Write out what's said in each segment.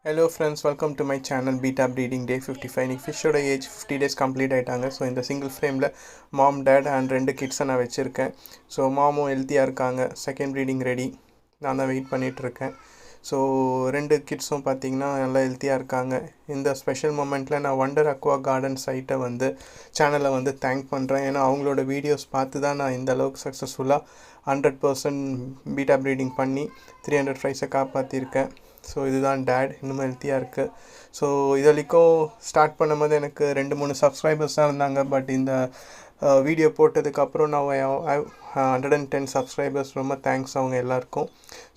Hello friends, welcome to my channel Beta Breeding Day 55. இன்னைக்கு ஃபிஷ்ஷோட age 50 days complete ஆகிட்டாங்க. So இந்த single ஃப்ரேமில் மாம் date and 2 கிட்ஸை நான் வச்சுருக்கேன். ஸோ மாமும் ஹெல்த்தியாக இருக்காங்க. Second breeding ready. நான் தான் வெயிட் பண்ணிகிட்ருக்கேன். ஸோ 2 கிட்ஸும் பார்த்திங்கன்னா நல்லா ஹெல்த்தியாக இருக்காங்க. இந்த ஸ்பெஷல் மூமெண்ட்டில் நான் வண்டர் அக்வா கார்டன் சைட்டை சேனலை தேங்க் பண்ணுறேன். ஏன்னா அவங்களோட வீடியோஸ் பார்த்து தான் நான் இந்த அளவுக்கு சக்ஸஸ்ஃபுல்லாக 100% பீட்டா ப்ரீடிங் பண்ணி 300 ஃப்ரைஸை காப்பாற்றிருக்கேன். ஸோ இதுதான் டேட், இன்னும் ஹெல்த்தியாக இருக்குது. ஸோ இது வரைக்கும் ஸ்டார்ட் பண்ணும்போது எனக்கு 2-3 சப்ஸ்கிரைபர்ஸ் தான் இருந்தாங்க. பட் இந்த வீடியோ போட்டதுக்கப்புறம் நான் 110 சப்ஸ்கிரைபர்ஸ். ரொம்ப தேங்க்ஸ் அவங்க எல்லாருக்கும்.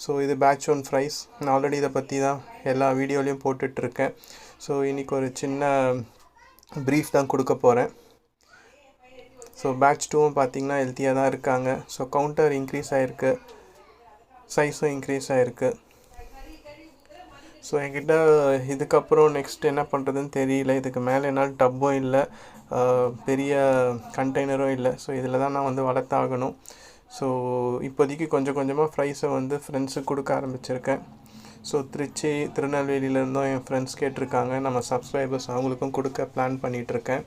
ஸோ இது பேட்ச் 1 ஃப்ரைஸ். நான் ஆல்ரெடி இதை பற்றி தான் எல்லா வீடியோலையும் போட்டுட்ருக்கேன். ஸோ இன்றைக்கி ஒரு சின்ன ப்ரீஃப் தான் கொடுக்க போகிறேன். ஸோ பேட்ச் 2வும் பார்த்திங்கன்னா ஹெல்த்தியாக தான் இருக்காங்க. ஸோ கவுண்டர் இன்க்ரீஸ் ஆகிருக்கு, சைஸும் இன்க்ரீஸ் ஆகிருக்கு. ஸோ என்கிட்ட இதுக்கப்புறம் நெக்ஸ்ட் என்ன பண்ணுறதுன்னு தெரியல. இதுக்கு மேலே என்னால் டப்பும் இல்லை, பெரிய கண்டெய்னரும் இல்லை. ஸோ இதில் தான் நான் வளர்த்தாகணும். ஸோ இப்போதைக்கு கொஞ்சம் கொஞ்சமாக ஃப்ரைஸை ஃப்ரெண்ட்ஸுக்கு கொடுக்க ஆரம்பிச்சிருக்கேன். ஸோ திருச்சி, திருநெல்வேலியிலேருந்தும் என் ஃப்ரெண்ட்ஸ் கேட்டிருக்காங்க. நம்ம சப்ஸ்கிரைபர்ஸ் அவங்களுக்கும் கொடுக்க பிளான் பண்ணிகிட்ருக்கேன்.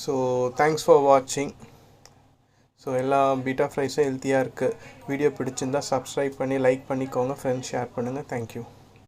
ஸோ தேங்க்ஸ் ஃபார் வாட்சிங். ஸோ எல்லா பீட்டா ஃப்ரைஸும் ஹெல்த்தியாக இருக்குது. வீடியோ பிடிச்சிருந்தால் சப்ஸ்கிரைப் பண்ணி லைக் பண்ணிக்கோங்க. ஃப்ரெண்ட்ஸ் ஷேர் பண்ணுங்கள். தேங்க்யூ.